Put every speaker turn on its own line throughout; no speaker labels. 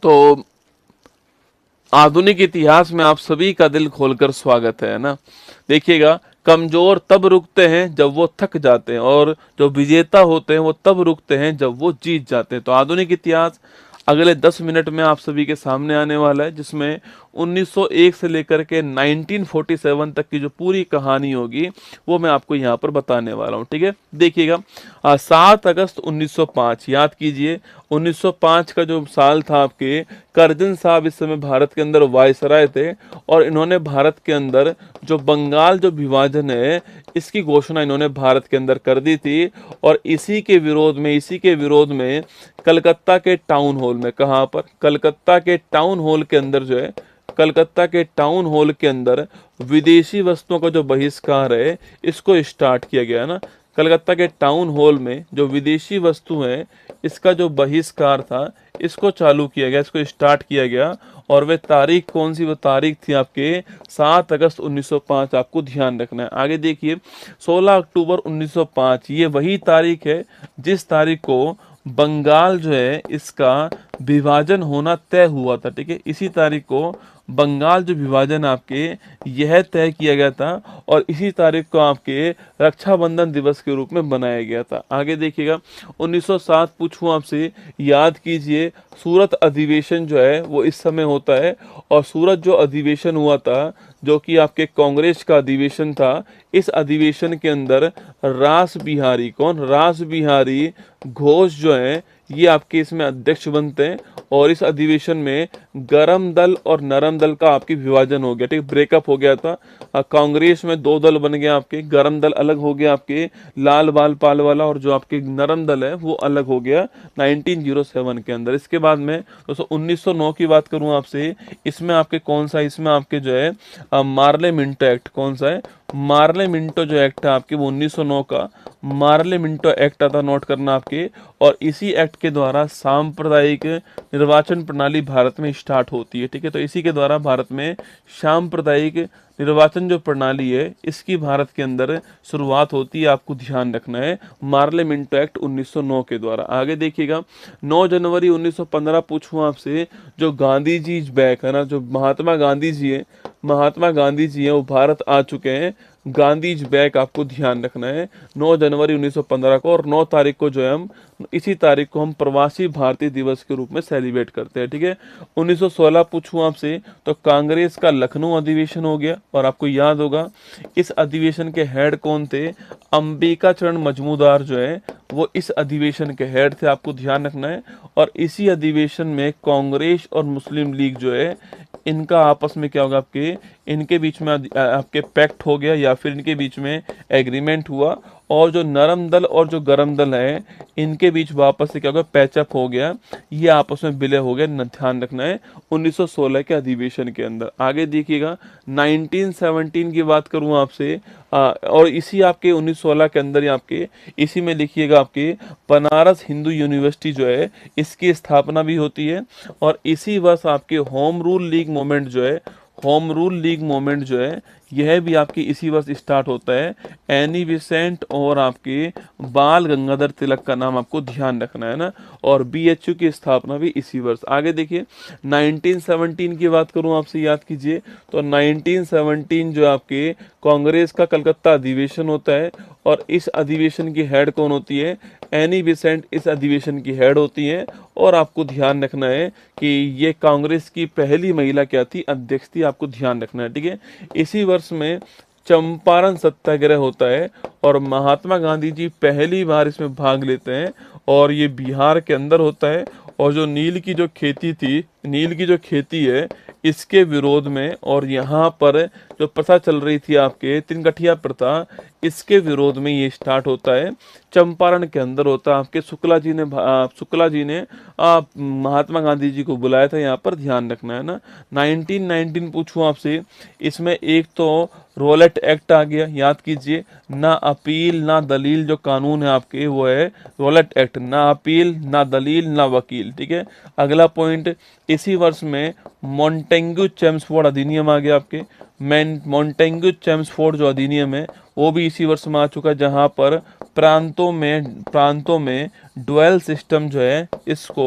तो आधुनिक इतिहास में आप सभी का दिल खोलकर स्वागत है ना। देखिएगा, कमजोर तब रुकते हैं जब वो थक जाते हैं, और जो विजेता होते हैं वो तब रुकते हैं जब वो जीत जाते हैं। तो आधुनिक इतिहास अगले 10 मिनट में आप सभी के सामने आने वाला है, जिसमें 1901 से लेकर के 1947 तक की जो पूरी कहानी होगी वो मैं आपको यहाँ पर बताने वाला हूँ। ठीक है, देखिएगा, 7 अगस्त 1905, याद कीजिए 1905 का जो साल था आपके, करजन साहब इस समय भारत के अंदर वायसराय थे, और इन्होंने भारत के अंदर जो बंगाल जो विभाजन है इसकी घोषणा इन्होंने भारत के अंदर कर दी थी। और इसी के विरोध में कलकत्ता के टाउन हॉल में, कहाँ पर, कलकत्ता के टाउन हॉल के अंदर जो है, कलकत्ता के टाउन हॉल के अंदर विदेशी वस्तुओं का जो बहिष्कार है इसको स्टार्ट किया गया है ना। कलकत्ता के टाउन हॉल में जो विदेशी वस्तु है इसका जो बहिष्कार था इसको चालू किया गया, इसको स्टार्ट किया गया। और वे तारीख कौन सी, वो तारीख थी आपके 7 अगस्त 1905। आपको ध्यान रखना है। आगे देखिए, 16 अक्टूबर 1905, ये वही तारीख है जिस तारीख को बंगाल जो है इसका विभाजन होना तय हुआ था। ठीक है, इसी तारीख को बंगाल जो विभाजन आपके यह तय किया गया था, और इसी तारीख को आपके रक्षाबंधन दिवस के रूप में बनाया गया था। आगे देखिएगा, 1907 पूछूं आपसे, याद कीजिए, सूरत अधिवेशन जो है वो इस समय होता है। और सूरत जो अधिवेशन हुआ था, जो कि आपके कांग्रेस का अधिवेशन था, इस अधिवेशन के अंदर रास बिहारी, कौन, रास बिहारी घोष जो है ये आपके इसमें अध्यक्ष बनते हैं। और इस अधिवेशन में गरम दल और नरम दल का आपकी विभाजन हो गया। ठीक, ब्रेकअप हो गया था। कांग्रेस में 2 दल बन गए आपके, गरम दल अलग हो गया आपके लाल बाल पाल वाला, और जो आपके नरम दल है वो अलग हो गया 1907 के अंदर। इसके बाद में दोस्तों 1909 की बात करूं आपसे, इसमें आपके कौन सा, इसमें आपके जो है मार्ले मिंटो एक्ट, कौन सा है, मार्ले मिंटो जो एक्ट है आपके वो 1909 का मार्ले मिंटो एक्ट आता, नोट करना आपके। और इसी एक्ट के द्वारा सांप्रदायिक निर्वाचन प्रणाली भारत में स्टार्ट होती है। ठीक है, तो इसी के द्वारा भारत में सांप्रदायिक निर्वाचन जो प्रणाली है इसकी भारत के अंदर शुरुआत होती है। आपको ध्यान रखना है, मार्ले मिंटो एक्ट 1909 के द्वारा। आगे देखिएगा, 9 जनवरी 1915 पूछूं आपसे, जो गांधी जी बैक है ना, जो महात्मा गांधी जी है, महात्मा गांधी जी हैं वो भारत आ चुके हैं। गांधीज बैक, आपको ध्यान रखना है, 9 जनवरी 1915 को। और 9 तारीख को जो है हम, इसी तारीख को हम प्रवासी भारतीय दिवस के रूप में सेलिब्रेट करते हैं। ठीक है, 1916 पूछूं आपसे, तो कांग्रेस का लखनऊ अधिवेशन हो गया। और आपको याद होगा इस अधिवेशन के हेड कौन थे, अंबिका चरण मजमूदार जो है वो इस अधिवेशन के हेड थे। आपको ध्यान रखना है। और इसी अधिवेशन में कांग्रेस और मुस्लिम लीग जो है इनका आपस में क्या होगा, आपके इनके बीच में आपके पैक्ट हो गया, या फिर इनके बीच में एग्रीमेंट हुआ। और जो नरम दल और जो गरम दल है इनके बीच वापस से क्या होगा, पैचअप हो गया, ये आपस में विलय हो गया। ध्यान रखना है 1916 के अधिवेशन के अंदर। आगे देखिएगा, 1917 की बात करूं आपसे, और इसी आपके 1916 के अंदर ही आपके इसी में लिखिएगा, आपके बनारस हिंदू यूनिवर्सिटी जो है इसकी स्थापना भी होती है। और इसी वर्ष आपके होम रूल लीग मूवमेंट जो है, होम रूल लीग मूवमेंट जो है यह भी आपकी इसी वर्ष स्टार्ट होता है। एनी बेसेंट और आपके बाल गंगाधर तिलक का नाम आपको ध्यान रखना है ना। और बीएचयू की स्थापना भी इसी वर्ष। आगे देखिए, 1917 की बात करूं आपसे, याद कीजिए, तो 1917 जो आपके कांग्रेस का कलकत्ता अधिवेशन होता है। और इस अधिवेशन की हेड कौन होती है, एनी बेसेंट इस अधिवेशन की हेड होती है। और आपको ध्यान रखना है कि ये कांग्रेस की पहली महिला क्या थी, अध्यक्ष थी। आपको ध्यान रखना है। ठीक है, इसी वर्ष में चंपारण सत्याग्रह होता है, और महात्मा गांधी जी पहली बार इसमें भाग लेते हैं। और ये बिहार के अंदर होता है। और जो नील की जो खेती थी, नील की जो खेती है इसके विरोध में, और यहाँ पर जो प्रथा चल रही थी आपके तिनगठिया प्रथा, इसके विरोध में ये स्टार्ट होता है। चंपारण के अंदर होता है। आपके शुक्ला जी ने महात्मा गांधी जी को बुलाया था यहाँ पर, ध्यान रखना है ना। 1919 पूछूं आपसे, इसमें एक तो रोलेट एक्ट आ गया, याद कीजिए, ना अपील ना दलील जो कानून है आपके वो है रोलेट एक्ट, ना अपील ना दलील ना वकील। ठीक है, अगला पॉइंट, इसी वर्ष में मॉन्टेग्यू चेम्सफोर्ड अधिनियम आ गया आपके। मॉन्टेग्यू चेम्सफोर्ड जो अधिनियम है वो भी इसी वर्ष में आ चुका है, जहां पर प्रांतों में ड्वेल सिस्टम जो है इसको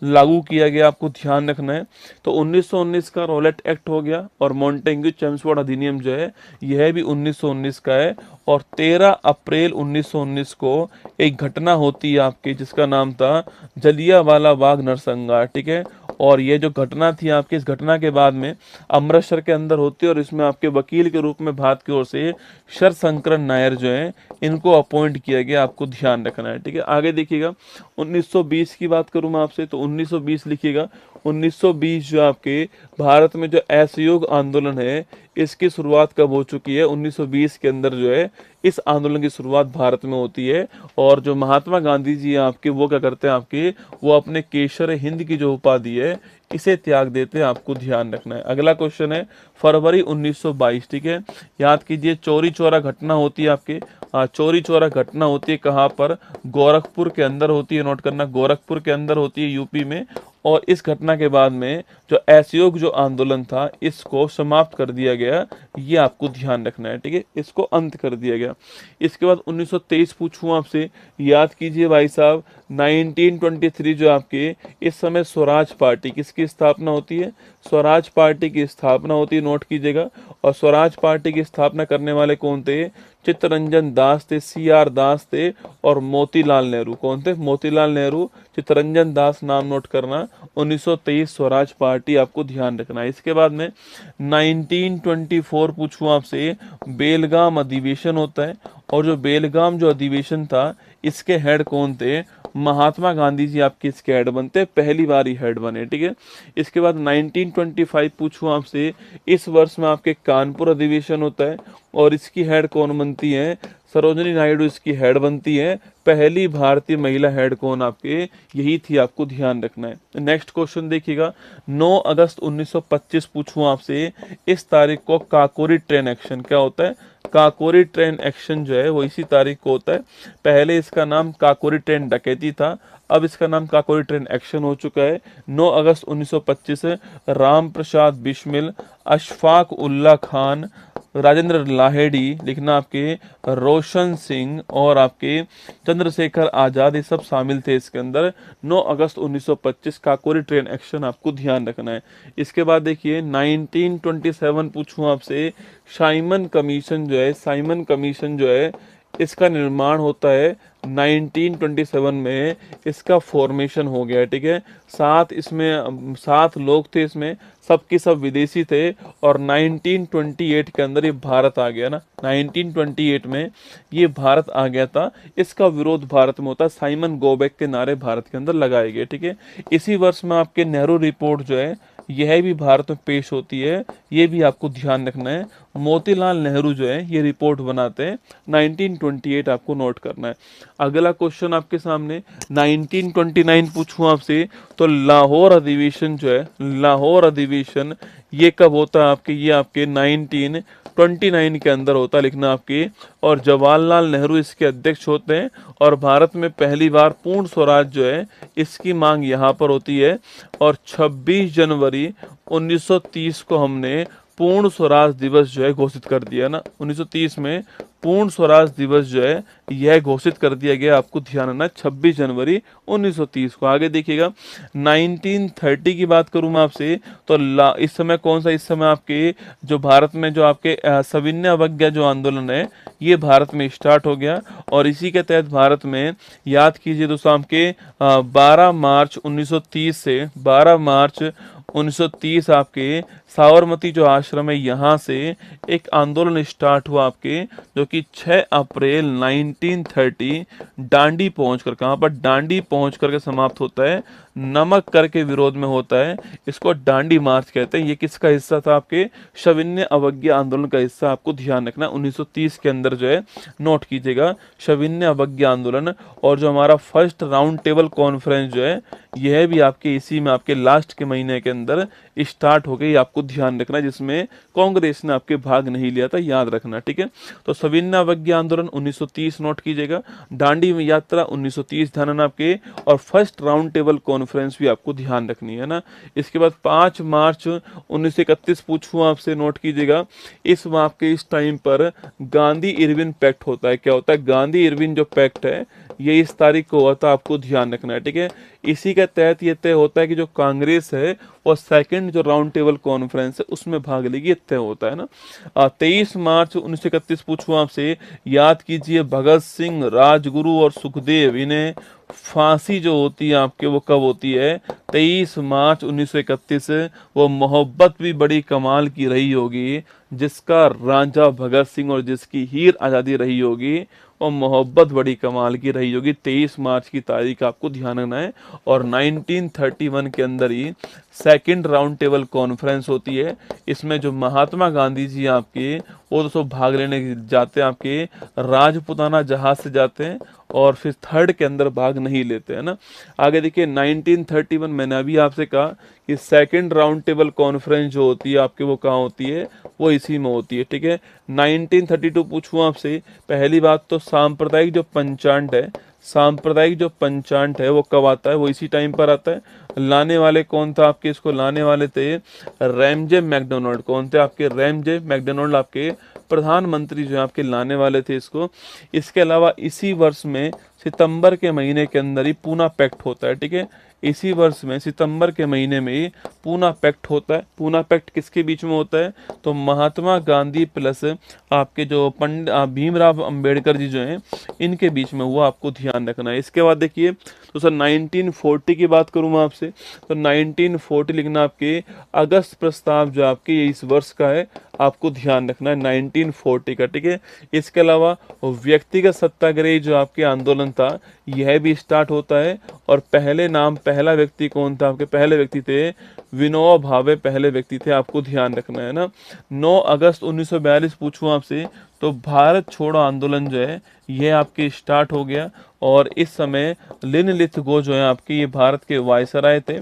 लागू किया गया, आपको ध्यान रखना है। तो 1919 का रॉलेट एक्ट हो गया, और मॉन्टेग्यू चेम्सफोर्ड अधिनियम जो है यह भी 1919 का है। और 13 अप्रैल 1919 को एक घटना होती है आपकी, जिसका नाम था जलियांवाला बाग नरसंहार, ठीक है। और ये जो घटना थी आपकी, इस घटना के बाद में अमृतसर के अंदर होती है, और इसमें आपके वकील के रूप में भारत की ओर से शरशंकरन नायर जो है इनको अपॉइंट किया गया, आपको ध्यान रखना है, ठीक है। आगे देखिएगा, 1920 की बात करूं मैं आपसे, तो 1920 लिखिएगा। 1920 जो आपके भारत में जो असहयोग आंदोलन है, इसकी शुरुआत कब हो चुकी है? 1920 के अंदर जो है इस आंदोलन की शुरुआत भारत में होती है। और जो महात्मा गांधी जी हैं आपके, वो क्या करते हैं आपके, वो अपने केसर हिंद की जो उपाधि है इसे त्याग देते हैं, आपको ध्यान रखना है। अगला क्वेश्चन है फरवरी 1922, ठीक है। याद कीजिए, चौरी चौरा घटना होती है आपके, चौरी चौरा घटना होती है कहाँ पर? गोरखपुर के अंदर होती है, नोट करना, गोरखपुर के अंदर होती है, यूपी में। और इस घटना के बाद में जो असहयोग जो आंदोलन था इसको समाप्त कर दिया गया, ये आपको ध्यान रखना है, ठीक है, इसको अंत कर दिया गया। इसके बाद 1923 पूछूं आपसे, याद कीजिए भाई साहब, 1923 जो आपके इस समय स्वराज पार्टी किसकी स्थापना होती है? स्वराज पार्टी की स्थापना होती है, नोट कीजिएगा। और स्वराज पार्टी की स्थापना करने वाले कौन थे? चित्तरंजन दास थे, CR दास थे, और मोतीलाल नेहरू। कौन थे? मोतीलाल नेहरू, चित्तरंजन दास, नाम नोट करना। 1923 स्वराज पार्टी, आपको ध्यान रखना है। इसके बाद में 1924 पूछूं आपसे, बेलगाम अधिवेशन होता है। और जो बेलगाम जो अधिवेशन था, इसके हेड कौन थे? महात्मा गांधी जी आपके इसके हेड बनते, पहली बार ही हेड बने, ठीक है। इसके बाद 1925 पूछूं आपसे, इस वर्ष में आपके कानपुर अधिवेशन होता है, और इसकी हेड कौन बनती है? सरोजिनी नायडू इसकी हेड बनती है। पहली भारतीय महिला हेड कौन आपके? यही थी, आपको ध्यान रखना है। नेक्स्ट क्वेश्चन देखिएगा, 9 अगस्त 1925 पूछूं आपसे, इस तारीख को काकोरी ट्रेन एक्शन क्या होता है? काकोरी ट्रेन एक्शन जो है वो इसी तारीख को होता है। पहले इसका नाम काकोरी ट्रेन डकैती था, अब इसका नाम काकोरी ट्रेन एक्शन हो चुका है। 9 अगस्त 1925 राम प्रसाद बिस्मिल, अशफाक उल्ला खान, राजेंद्र लाहेड़ी, लिखना आपके, रोशन सिंह, और आपके चंद्रशेखर आजाद, ये सब शामिल थे इसके अंदर। 9 अगस्त 1925 काकोरी ट्रेन एक्शन, आपको ध्यान रखना है। इसके बाद देखिए 1927 पूछूं आपसे, साइमन कमीशन जो है, साइमन कमीशन जो है इसका निर्माण होता है 1927 में, इसका फॉर्मेशन हो गया, ठीक है। 7 लोग थे इसमें, सबके सब विदेशी थे। और 1928 के अंदर ये भारत आ गया ना, 1928 में ये भारत आ गया था। इसका विरोध भारत में होता, साइमन गोबैक के नारे भारत के अंदर लगाए गए, ठीक है। इसी वर्ष में आपके नेहरू रिपोर्ट जो है यह भी भारत में पेश होती है, ये भी आपको ध्यान रखना है। मोतीलाल नेहरू जो है ये रिपोर्ट बनाते हैं, 1928 आपको नोट करना है। अगला क्वेश्चन आपके सामने 1929 पूछूं आपसे, तो लाहौर अधिवेशन जो है, लाहौर अधिवेशन ये कब होता है आपके? ये आपके 1929 के अंदर होता है, लिखना आपके। और जवाहरलाल नेहरू इसके अध्यक्ष होते हैं। और भारत में पहली बार पूर्ण स्वराज जो है इसकी मांग यहाँ पर होती है। और 26 जनवरी 1930 को हमने पूर्ण स्वराज दिवस जो है घोषित कर दिया ना, 1930 में पूर्ण स्वराज दिवस जो है यह घोषित कर दिया गया, आपको ध्यान रखना, 26 जनवरी 1930 को। आगे देखिएगा 1930 की बात करूं मैं आपसे, तो इस समय कौन सा, इस समय आपके जो भारत में जो आपके सविनय अवज्ञा जो आंदोलन है ये भारत में स्टार्ट हो गया। और इसी के तहत भारत में, याद कीजिए दोस्तों, आपके 12 मार्च 1930 से 12 मार्च 1930 आपके साबरमती जो आश्रम है यहाँ से एक आंदोलन स्टार्ट हुआ आपके, जो कि 6 अप्रैल 1930 डांडी पहुंचकर, कहाँ पर? डांडी पहुंच करके समाप्त होता है, नमक कर के विरोध में होता है। इसको डांडी मार्च कहते हैं। ये किसका हिस्सा था? आपके सविनय अवज्ञा आंदोलन का हिस्सा, आपको ध्यान रखना। 1930 के अंदर जो है नोट कीजिएगा सविनय अवज्ञा आंदोलन। और जो हमारा फर्स्ट राउंड टेबल कॉन्फ्रेंस जो है यह भी आपके इसी में आपके लास्ट के महीने के अंदर स्टार्ट हो गई, आपको ध्यान रखना, जिसमें कांग्रेस ने आपके भाग नहीं लिया था, याद रखना, ठीक है। तो सविनय अवज्ञा आंदोलन 1930 नोट कीजिएगा, दांडी यात्रा 1930 ध्यान रखना आपके, और फर्स्ट राउंड टेबल कॉन्फ्रेंस भी आपको ध्यान रखनी है ना। इसके बाद 5 मार्च 1931 पूछूं आपसे, नोट कीजिएगा। इस आपके इस टाइम पर गांधी इरविन पैक्ट होता है। क्या होता है? गांधी इरविन जो पैक्ट है ये इस तारीख को हुआ था, आपको ध्यान रखना है, ठीक है। इसी के तहत ये तय होता है कि जो कांग्रेस है वो सेकंड जो राउंड टेबल कॉन्फ्रेंस है उसमें भाग लेगी, ये तय होता है ना। 23 मार्च 1931 पूछूं आपसे, याद कीजिए भगत सिंह, राजगुरु और सुखदेव, इन्हें फांसी जो होती है आपके वो कब होती है? 23 मार्च 1931। वो मोहब्बत भी बड़ी कमाल की रही होगी, जिसका रांझा भगत सिंह और जिसकी हीर आज़ादी रही होगी, और मोहब्बत बड़ी कमाल की रही होगी। 23 मार्च की तारीख आपको ध्यान रखना है। और 1931 के अंदर ही सेकंड राउंड टेबल कॉन्फ्रेंस होती है। इसमें जो महात्मा गांधी जी आपके वो तो सब भाग लेने जाते हैं, आपके राजपुताना जहाज से जाते हैं, और फिर थर्ड के अंदर भाग नहीं लेते हैं ना। आगे देखिए 1931, मैंने अभी आपसे कहा कि सेकंड राउंड टेबल कॉन्फ्रेंस जो होती है आपके वो कहाँ होती है? वो इसी में होती है, ठीक है। 1932 पूछूं आपसे, पहली बात तो सांप्रदायिक जो पंचांग है, सांप्रदायिक जो पंचांग है वो कब आता है? वो इसी टाइम पर आता है। लाने वाले कौन था आपके? इसको लाने वाले थे रैमजे मैकडोनाल्ड। कौन थे आपके? रैमजे मैकडोनाल्ड आपके प्रधानमंत्री जो है आपके लाने वाले थे इसको। इसके अलावा इसी वर्ष में सितंबर के महीने के अंदर ही पूना पैक्ट होता है, ठीक है। इसी वर्ष में सितंबर के महीने में ही पूना पैक्ट होता है। पूना पैक्ट किसके बीच में होता है? तो महात्मा गांधी प्लस आपके जो पंडित भीमराव अंबेडकर जी जो हैं इनके बीच में हुआ, आपको ध्यान रखना है। इसके बाद देखिए तो सर 1940 की बात करूँ मैं आपसे, तो 1940 लिखना, आपके अगस्त प्रस्ताव जो आपके ये इस वर्ष का है, आपको ध्यान रखना है 1940 का, ठीक है। इसके अलावा व्यक्तिगत सत्याग्रह जो आपके आंदोलन था यह भी स्टार्ट होता है। और पहला व्यक्ति कौन था आपके? पहले व्यक्ति थे विनोबा भावे, पहले व्यक्ति थे, आपको ध्यान रखना है ना। 9 अगस्त 1942 पूछूं आपसे, तो भारत छोड़ो आंदोलन जो है यह आपके स्टार्ट हो गया। और इस समय लिन लिथगो जो है आपके ये भारत के वायसराय थे।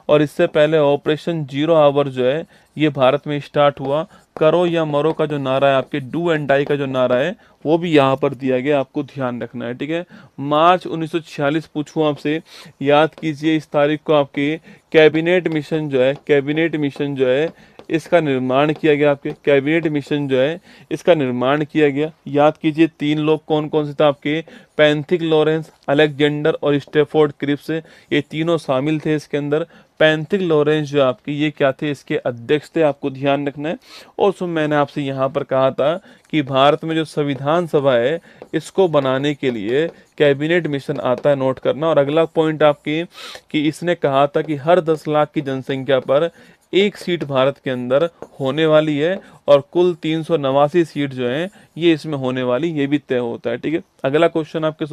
और इससे पहले ऑपरेशन जीरो आवर जो है ये भारत में स्टार्ट हुआ। करो या मरो का जो नारा है आपके, डू एंड डाई का जो नारा है वो भी यहाँ पर दिया गया, आपको ध्यान रखना है, ठीक है। मार्च 1946 पूछूं आपसे, याद कीजिए इस तारीख को आपके कैबिनेट मिशन जो है, कैबिनेट मिशन जो है इसका निर्माण किया गया। आपके कैबिनेट मिशन जो है इसका निर्माण किया गया। याद कीजिए 3 लोग कौन कौन से थे आपके? पैंथिक लॉरेंस, अलेक्जेंडर और स्टेफोर्ड क्रिप्स, ये तीनों शामिल थे इसके अंदर। पैंथिक लॉरेंस जो आपके ये क्या थे? इसके अध्यक्ष थे, आपको ध्यान रखना है। और सो मैंने आपसे यहाँ पर कहा था कि भारत में जो संविधान सभा है इसको बनाने के लिए कैबिनेट मिशन आता है, नोट करना। और अगला पॉइंट आपकी कि इसने कहा था कि हर 10 लाख की जनसंख्या पर एक सीट भारत के अंदर होने वाली है, और कुल 389 सीट जो हैं ये इसमें होने वाली, ये भी तय होता है, ठीक है। अगला क्वेश्चन आपके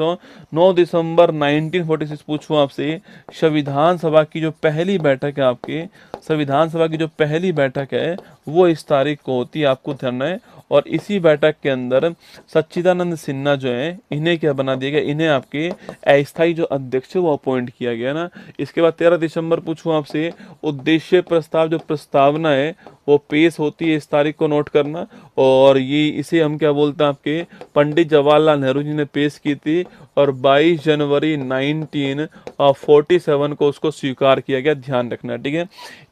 9 दिसंबर 1946 पूछूं आपसे, संविधान सभा की जो पहली बैठक है आपके, संविधान सभा की जो पहली बैठक है वो इस तारीख को होती है, आपको ध्यान है। और इसी बैठक के अंदर सच्चिदानंद सिन्हा जो है इन्हें क्या बना दिया गया? इन्हें आपके अस्थायी जो अध्यक्ष है वो अपॉइंट किया गया ना। इसके बाद 13 दिसंबर पूछूं आपसे, उद्देश्य प्रस्ताव जो प्रस्तावना है वो पेश होती है, इस तारीख को नोट करना। और ये इसे हम क्या बोलते हैं आपके, पंडित जवाहरलाल नेहरू जी ने पेश की थी। और 22 जनवरी 1947 को उसको स्वीकार किया गया, ध्यान रखना, ठीक है।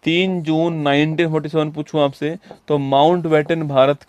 3 जून 1947 पूछूं आपसे, तो माउंटबेटन भारत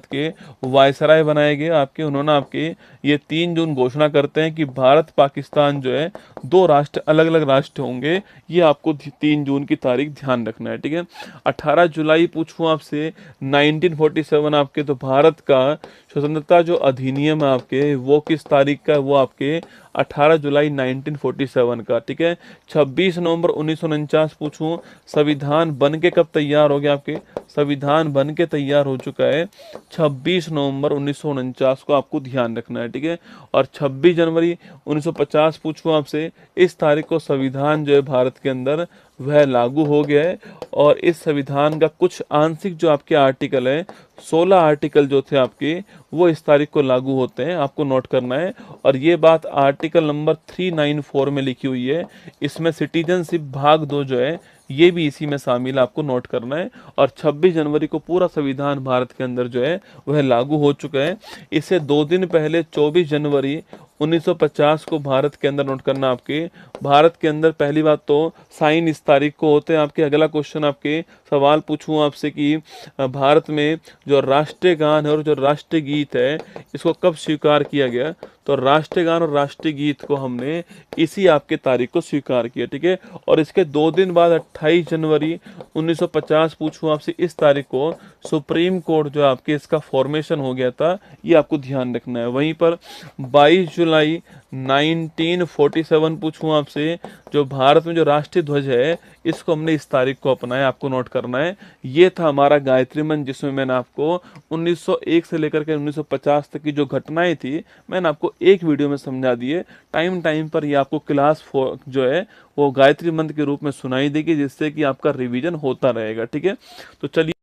के वायसराय बनाए गए आपके। उन्होंने आपके ये 3 जून घोषणा करते हैं कि भारत पाकिस्तान जो है 2 राष्ट्र, अलग अलग राष्ट्र होंगे। ये आपको 3 जून की तारीख ध्यान रखना है, ठीक है। 18 जुलाई पूछूं आपसे 1947 आपके, तो भारत का स्वतंत्रता जो अधिनियम है आपके वो किस तारीख का है? वो आपके 18 जुलाई 1947 का, ठीक है। 26 नवंबर 1949 पूछूं, संविधान बन के कब तैयार हो गया आपके? संविधान बन के तैयार हो चुका है 26 नवंबर 1949 को, आपको ध्यान रखना है, ठीक है। और 26 जनवरी 1950 पूछूं आपसे, इस तारीख को संविधान जो है भारत के अंदर वह लागू हो गया है। और इस संविधान का कुछ आंशिक जो आपके आर्टिकल है, 16 आर्टिकल जो थे आपके वो इस तारीख को लागू होते हैं, आपको नोट करना है। और ये बात आर्टिकल नंबर 394 में लिखी हुई है। इसमें सिटीजनशिप भाग 2 जो है ये भी इसी में शामिल है, आपको नोट करना है। और 26 जनवरी को पूरा संविधान भारत के अंदर जो है वह लागू हो चुका है। इससे 2 दिन पहले 24 जनवरी 1950 को भारत के अंदर, नोट करना आपके, भारत के अंदर पहली बात तो साइन इस तारीख को होते हैं आपके। अगला क्वेश्चन आपके सवाल पूछूं आपसे कि भारत में जो राष्ट्रीय गान है और जो राष्ट्रीय गीत है इसको कब स्वीकार किया गया? तो राष्ट्रीय गान और राष्ट्रीय गीत को हमने इसी आपके तारीख को स्वीकार किया, ठीक है। और इसके 2 दिन बाद 28 जनवरी 1950 पूछूं आपसे, इस तारीख को सुप्रीम कोर्ट जो आपके इसका फॉर्मेशन हो गया था, ये आपको ध्यान रखना है। वहीं पर 22 जुलाई 1947 पूछूं आपसे, जो भारत में जो राष्ट्रीय ध्वज है इसको हमने इस तारीख को अपनाया, आपको नोट करना है। ये था हमारा गायत्री मंत्र, जिसमें मैंने आपको 1901 से लेकर के 1950 तक की जो घटनाएं थी मैंने आपको एक वीडियो में समझा दी है। टाइम टाइम पर ये आपको क्लास 4 जो है वो गायत्री मंत्र के रूप में सुनाई देगी, जिससे कि आपका रिवीजन होता रहेगा, ठीक है। तो चलिए